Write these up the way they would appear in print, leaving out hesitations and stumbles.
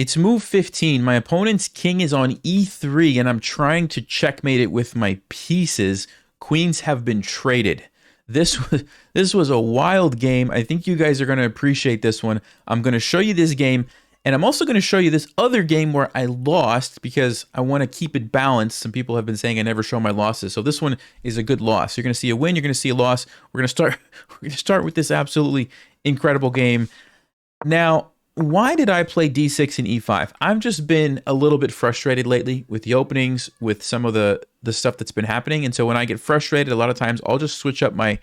It's move 15. My opponent's king is on e3, and I'm trying to checkmate it with my pieces. Queens have been traded. This was this was a wild game. I think you guys are going to appreciate this one. I'm going to show you this game, and I'm also going to show you this other game where I lost because I want to keep it balanced. Some people have been saying I never show my losses, so this one is a good loss. You're going to see a win. You're going to see a loss. We're going to start. We're going to start with this absolutely incredible game. Now, why did I play d6 and e5? I've just been a little bit frustrated lately with the openings, with some of the stuff that's been happening. And so when I get frustrated, a lot of times I'll just switch up my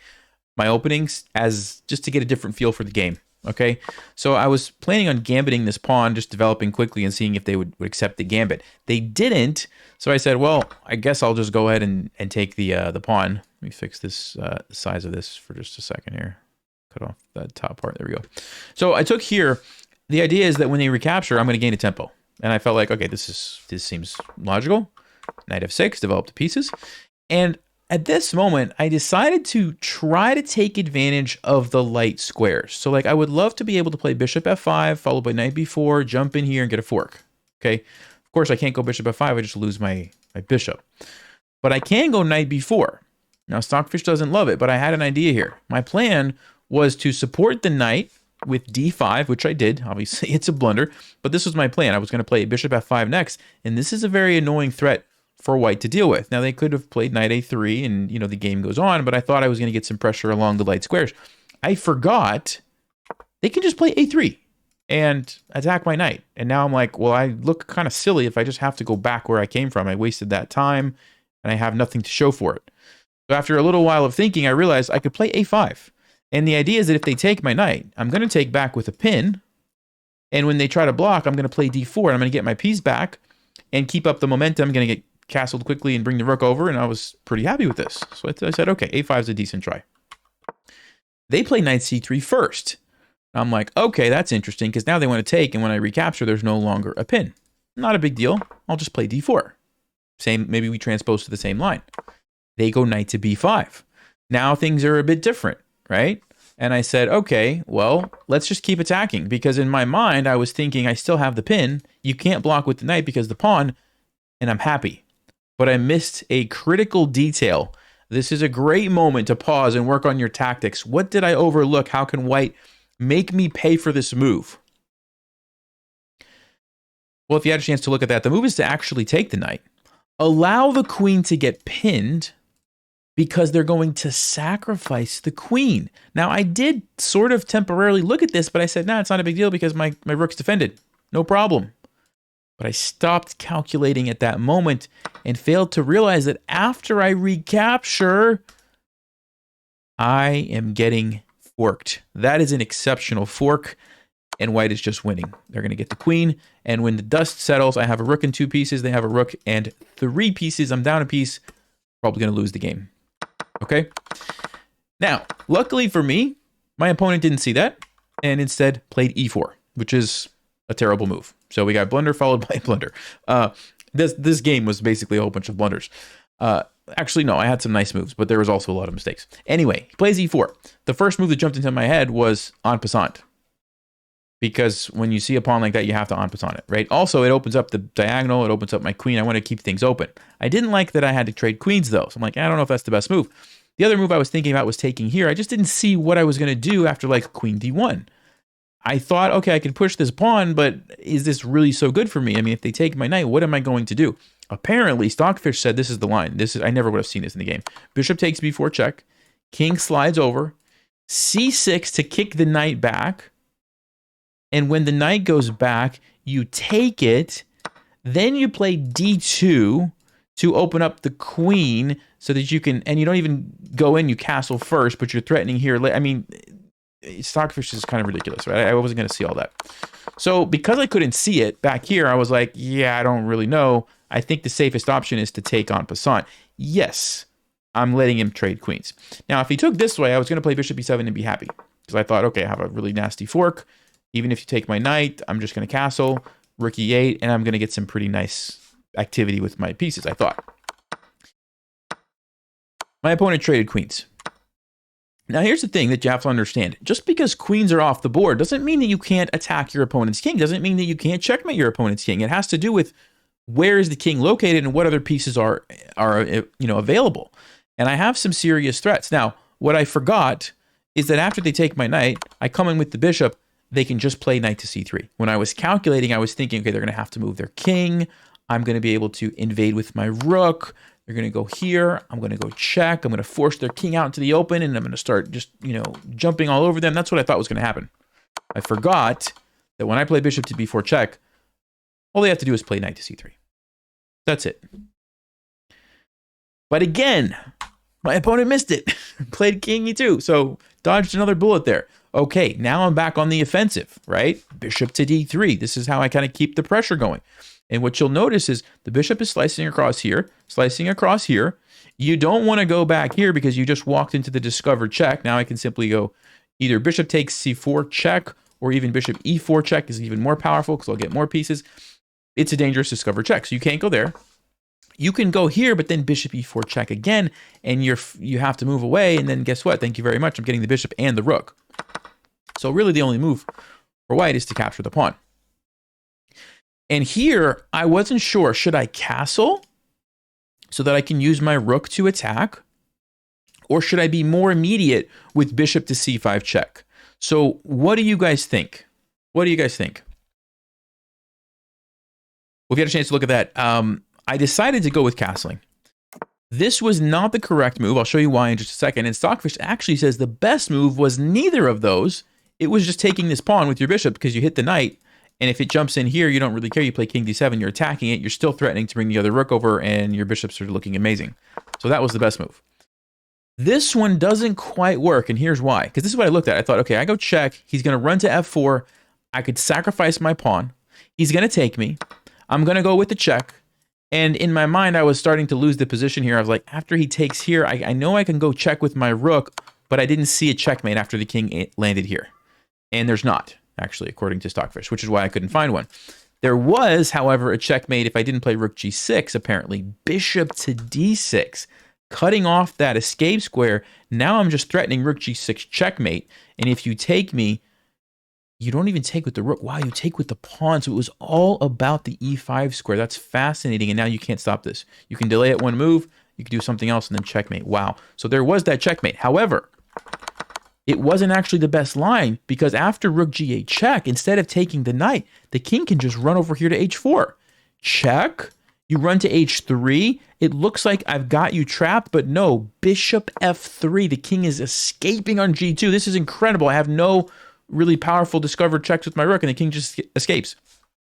openings as just to get a different feel for the game. Okay, so I was planning on gambiting this pawn, just developing quickly and seeing if they would accept the gambit. They didn't, so I said, well, I guess I'll just go ahead and take the pawn. Let me fix this size of this for just a second here. Cut off that top part. There we go. So I took here. The idea is that when they recapture, I'm going to gain a tempo. And I felt like, okay, this seems logical. Knight f6, develop the pieces. And at this moment, I decided to try to take advantage of the light squares. So like I would love to be able to play bishop f5, followed by knight b4, jump in here and get a fork. Okay. Of course, I can't go bishop f5. I just lose my bishop. But I can go knight b4. Now, Stockfish doesn't love it, but I had an idea here. My plan was to support the knight with d5, which I did. Obviously, it's a blunder, but this was my plan. I was going to play bishop f5 next, and this is a very annoying threat for white to deal with. Now, they could have played knight a3, and the game goes on, but I thought I was going to get some pressure along the light squares. I forgot they can just play a3 and attack my knight. And now I'm like, well, I look kind of silly if I just have to go back where I came from. I wasted that time, and I have nothing to show for it. So after a little while of thinking, I realized I could play a5. And the idea is that if they take my knight, I'm going to take back with a pin. And when they try to block, I'm going to play d4. And I'm going to get my piece back and keep up the momentum. I'm going to get castled quickly and bring the rook over. And I was pretty happy with this. So I said, okay, a5 is a decent try. They play knight c3 first. I'm like, okay, that's interesting because now they want to take. And when I recapture, there's no longer a pin. Not a big deal. I'll just play d4. Maybe we transpose to the same line. They go knight to b5. Now things are a bit different. Right? And I said, okay, well, let's just keep attacking because in my mind, I was thinking I still have the pin. You can't block with the knight because the pawn, and I'm happy. But I missed a critical detail. This is a great moment to pause and work on your tactics. What did I overlook? How can white make me pay for this move? Well, if you had a chance to look at that, the move is to actually take the knight. Allow the queen to get pinned because they're going to sacrifice the queen. Now, I did sort of temporarily look at this, but I said, nah, it's not a big deal because my rook's defended. No problem. But I stopped calculating at that moment and failed to realize that after I recapture, I am getting forked. That is an exceptional fork, and white is just winning. They're going to get the queen, and when the dust settles, I have a rook and 2 pieces. They have a rook and 3 pieces. I'm down a piece. Probably going to lose the game. Okay. Now, luckily for me, my opponent didn't see that and instead played e4, which is a terrible move. So we got blunder followed by blunder. This game was basically a whole bunch of blunders. Actually, no, I had some nice moves, but there was also a lot of mistakes. Anyway, he plays e4. The first move that jumped into my head was en passant. Because when you see a pawn like that, you have to en passant it, right? Also, it opens up the diagonal. It opens up my queen. I want to keep things open. I didn't like that I had to trade queens, though. So I'm like, I don't know if that's the best move. The other move I was thinking about was taking here. I just didn't see what I was going to do after, like, queen d1. I thought, okay, I can push this pawn, but is this really so good for me? I mean, if they take my knight, what am I going to do? Apparently, Stockfish said this is the line. I never would have seen this in the game. Bishop takes b4 check. King slides over. c6 to kick the knight back. And when the knight goes back, you take it. Then you play d2 to open up the queen so that you can, and you don't even go in, you castle first, but you're threatening here. I mean, Stockfish is kind of ridiculous, right? I wasn't going to see all that. So because I couldn't see it back here, I was like, yeah, I don't really know. I think the safest option is to take en passant. Yes, I'm letting him trade queens. Now, if he took this way, I was going to play bishop e7 and be happy. Because I thought, okay, I have a really nasty fork. Even if you take my knight, I'm just going to castle, rook e8, and I'm going to get some pretty nice activity with my pieces, I thought. My opponent traded queens. Now, here's the thing that you have to understand. Just because queens are off the board doesn't mean that you can't attack your opponent's king. Doesn't mean that you can't checkmate your opponent's king. It has to do with where is the king located and what other pieces are available. And I have some serious threats. Now, what I forgot is that after they take my knight, I come in with the bishop. They can just play knight to c3. When I was calculating, I was thinking, okay, they're going to have to move their king. I'm going to be able to invade with my rook. They're going to go here. I'm going to go check. I'm going to force their king out into the open, and I'm going to start just, jumping all over them. That's what I thought was going to happen. I forgot that when I play bishop to b4 check, all they have to do is play knight to c3. That's it. But again, my opponent missed it. Played king e2, so dodged another bullet there. Okay, now I'm back on the offensive, right? Bishop to d3. This is how I kind of keep the pressure going. And what you'll notice is the bishop is slicing across here, slicing across here. You don't want to go back here because you just walked into the discovered check. Now I can simply go either bishop takes c4 check, or even bishop e4 check is even more powerful because I'll get more pieces. It's a dangerous discovered check, so you can't go there. You can go here, but then bishop e4 check again, and you have to move away, and then guess what? Thank you very much. I'm getting the bishop and the rook. So really the only move for white is to capture the pawn. And here, I wasn't sure, should I castle so that I can use my rook to attack? Or should I be more immediate with bishop to c5 check? So what do you guys think? What do you guys think? Well, if you had a chance to look at that, I decided to go with castling. This was not the correct move. I'll show you why in just a second. And Stockfish actually says the best move was neither of those. It was just taking this pawn with your bishop because you hit the knight. And if it jumps in here, you don't really care. You play king d7, you're attacking it. You're still threatening to bring the other rook over, and your bishops are looking amazing. So that was the best move. This one doesn't quite work, and here's why. Because this is what I looked at. I thought, okay, I go check. He's going to run to f4. I could sacrifice my pawn. He's going to take me. I'm going to go with the check. And in my mind, I was starting to lose the position here. I was like, after he takes here, I know I can go check with my rook, but I didn't see a checkmate after the king landed here. And there's not, actually, according to Stockfish, which is why I couldn't find one. There was, however, a checkmate if I didn't play rook g6, apparently. Bishop to d6, cutting off that escape square. Now I'm just threatening rook g6 checkmate. And if you take me, you don't even take with the rook. Wow, you take with the pawn. So it was all about the e5 square. That's fascinating. And now you can't stop this. You can delay it one move. You can do something else and then checkmate. Wow. So there was that checkmate. However, it wasn't actually the best line because after rook g8 check, instead of taking the knight, the king can just run over here to h4. Check. You run to h3. It looks like I've got you trapped, but no. Bishop f3. The king is escaping on g2. This is incredible. I have no really powerful discovered checks with my rook, and the king just escapes.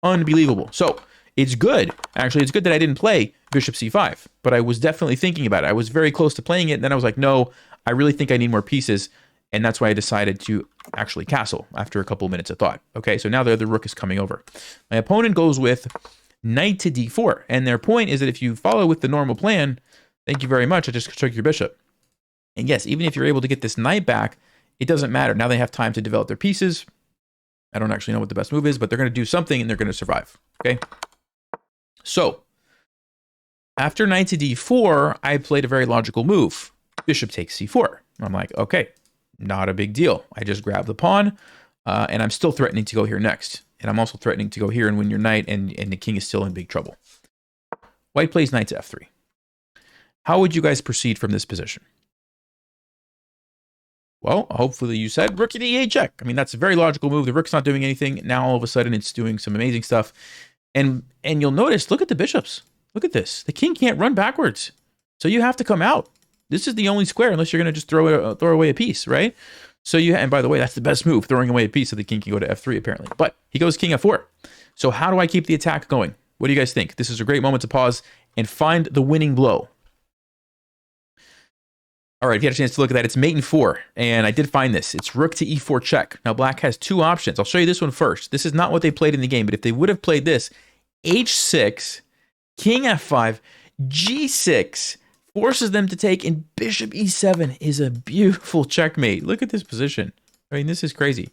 Unbelievable. So it's good. Actually, it's good that I didn't play bishop c5, but I was definitely thinking about it. I was very close to playing it, and then I was like, no, I really think I need more pieces, and that's why I decided to actually castle after a couple of minutes of thought. Okay, so now the other rook is coming over. My opponent goes with knight to d4, and their point is that if you follow with the normal plan, thank you very much, I just took your bishop. And yes, even if you're able to get this knight back, it doesn't matter. Now they have time to develop their pieces. I don't actually know what the best move is, but they're going to do something and they're going to survive. Okay. So after knight to d4, I played a very logical move. Bishop takes c4. I'm like, okay, not a big deal. I just grab the pawn and I'm still threatening to go here next. And I'm also threatening to go here and win your knight, and the king is still in big trouble. White plays knight to f3. How would you guys proceed from this position? Well, hopefully you said rook to d8 check. I mean, that's a very logical move. The rook's not doing anything. Now all of a sudden it's doing some amazing stuff. And you'll notice, look at the bishops. Look at this. The king can't run backwards. So you have to come out. This is the only square unless you're going to just throw away a piece, right? So and by the way, that's the best move, throwing away a piece so the king can go to f3 apparently. But he goes king f4. So how do I keep the attack going? What do you guys think? This is a great moment to pause and find the winning blow. All right, if you had a chance to look at that, it's mate in 4, and I did find this. It's rook to e4 check. Now, black has two options. I'll show you this one first. This is not what they played in the game, but if they would have played this, h6, king f5, g6, forces them to take, and bishop e7 is a beautiful checkmate. Look at this position. I mean, this is crazy.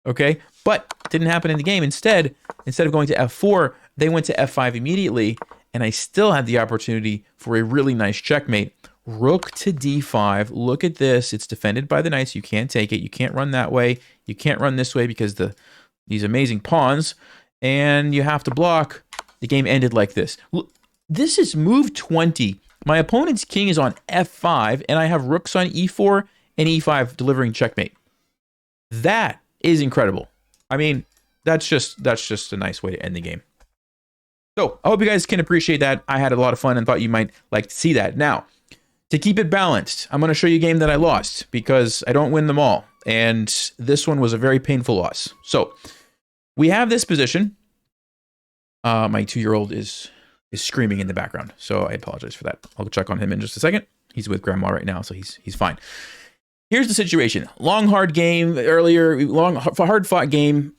Okay, but didn't happen in the game. Instead of going to f4, they went to f5 immediately, and I still had the opportunity for a really nice checkmate. Rook to d5. Look at this. It's defended by the knights. You can't take it. You can't run that way. You can't run this way because these amazing pawns. And you have to block. The game ended like this. This is move 20. My opponent's king is on f5, and I have rooks on e4 and e5 delivering checkmate. That is incredible. I mean, that's just a nice way to end the game. So I hope you guys can appreciate that. I had a lot of fun and thought you might like to see that. Now, to keep it balanced, I'm going to show you a game that I lost because I don't win them all. And this one was a very painful loss. So we have this position. My 2-year-old is screaming in the background, so I apologize for that. I'll check on him in just a second. He's with grandma right now, so he's fine. Here's the situation. Long, hard game earlier, hard-fought game.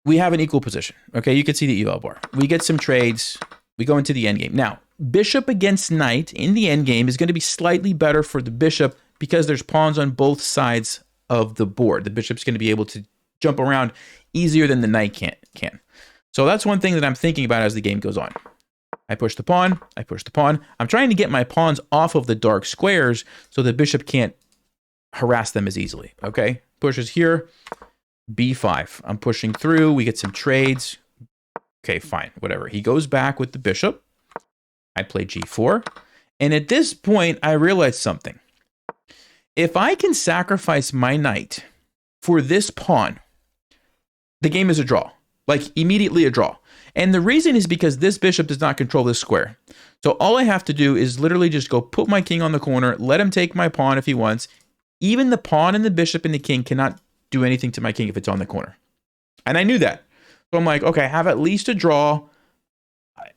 We have an equal position. Okay, you can see the eval bar. We get some trades. We go into the end game. Now, bishop against knight in the end game is going to be slightly better for the bishop because there's pawns on both sides of the board. The bishop's going to be able to jump around easier than the knight can. So that's one thing that I'm thinking about as the game goes on. I push the pawn. I push the pawn. I'm trying to get my pawns off of the dark squares so the bishop can't harass them as easily. Okay, pushes here. b5. I'm pushing through. We get some trades. Okay, fine, whatever. He goes back with the bishop. I play g4. And at this point, I realized something. If I can sacrifice my knight for this pawn, the game is a draw. Like, immediately a draw. And the reason is because this bishop does not control this square. So all I have to do is literally just go put my king on the corner, let him take my pawn if he wants. Even the pawn and the bishop and the king cannot do anything to my king if it's on the corner. And I knew that. So I'm like, okay, I have at least a draw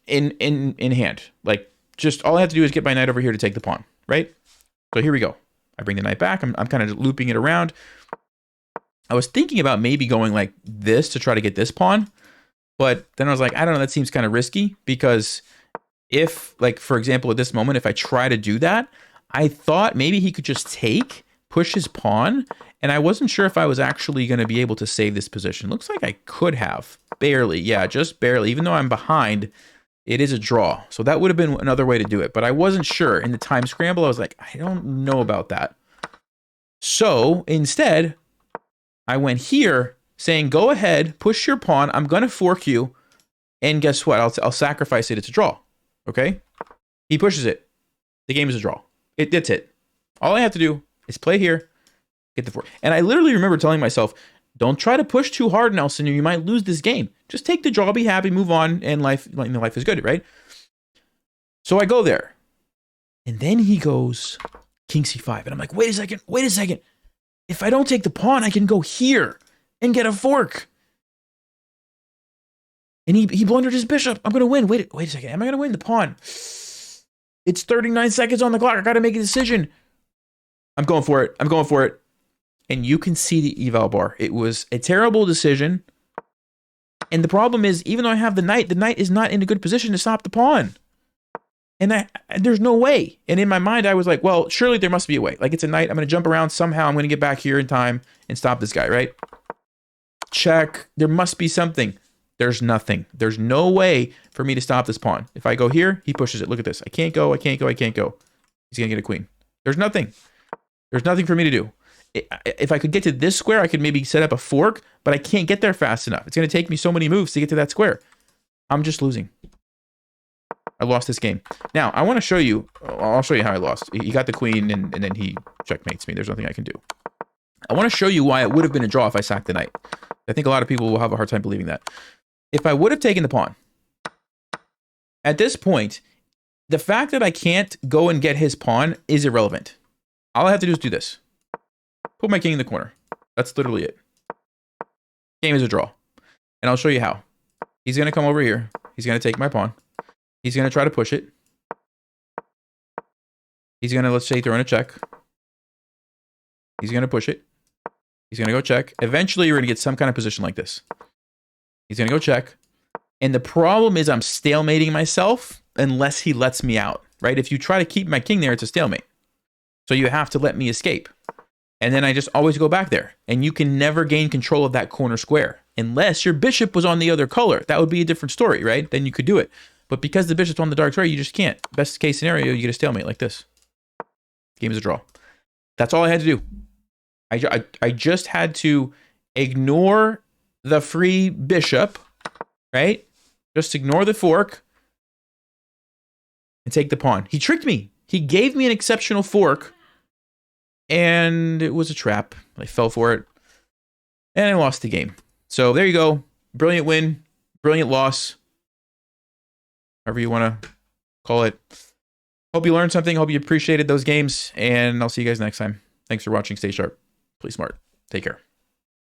in hand. Like, just all I have to do is get my knight over here to take the pawn, right? So here we go. I bring the knight back. I'm kind of looping it around. I was thinking about maybe going like this to try to get this pawn. But then I was like, I don't know, that seems kind of risky because if, like, for example, at this moment, if I try to do that, I thought maybe he could just push his pawn, and I wasn't sure if I was actually going to be able to save this position. Looks like I could have. Barely. Yeah, just barely. Even though I'm behind, it is a draw. So that would have been another way to do it. But I wasn't sure. In the time scramble, I was like, I don't know about that. So instead, I went here saying, go ahead, push your pawn. I'm going to fork you. And guess what? I'll sacrifice it. It's a draw. Okay? He pushes it. The game is a draw. That's it. All I have to do is play here, get the fork. And I literally remember telling myself, don't try to push too hard, Nelson, or you might lose this game. Just take the draw, be happy, move on, and life is good, right? So I go there. And then he goes king c5. And I'm like, wait a second. If I don't take the pawn, I can go here and get a fork. And he blundered his bishop. I'm going to win. Wait a second. Am I going to win the pawn? It's 39 seconds on the clock. I got to make a decision. I'm going for it. And you can see the eval bar. It was a terrible decision. And the problem is, even though I have the knight is not in a good position to stop the pawn. And there's no way. And in my mind, I was like, well, surely there must be a way. Like, it's a knight. I'm going to jump around somehow. I'm going to get back here in time and stop this guy, right? Check. There must be something. There's nothing. There's no way for me to stop this pawn. If I go here, he pushes it. Look at this. I can't go. He's going to get a queen. There's nothing. There's nothing for me to do. If I could get to this square, I could maybe set up a fork, but I can't get there fast enough. It's going to take me so many moves to get to that square. I'm just losing. I lost this game. Now, I want to show you. I'll show you how I lost. He got the queen, and then he checkmates me. There's nothing I can do. I want to show you why it would have been a draw if I sacked the knight. I think a lot of people will have a hard time believing that. If I would have taken the pawn, at this point, the fact that I can't go and get his pawn is irrelevant. All I have to do is do this. Put my king in the corner. That's literally it. Game is a draw. And I'll show you how. He's going to come over here. He's going to take my pawn. He's going to try to push it. He's going to, let's say, throw in a check. He's going to push it. He's going to go check. Eventually, you're going to get some kind of position like this. He's going to go check. And the problem is I'm stalemating myself unless he lets me out, right? If you try to keep my king there, it's a stalemate. So you have to let me escape. And then I just always go back there. And you can never gain control of that corner square. Unless your bishop was on the other color. That would be a different story, right? Then you could do it. But because the bishop's on the dark square, you just can't. Best case scenario, you get a stalemate like this. Game is a draw. That's all I had to do. I just had to ignore the free bishop, right? Just ignore the fork and take the pawn. He tricked me. He gave me an exceptional fork, and it was a trap. I fell for it, and I lost the game. So there you go. Brilliant win, brilliant loss. However you want to call it. Hope you learned something. Hope you appreciated those games. And I'll see you guys next time. Thanks for watching. Stay sharp. Play smart. Take care.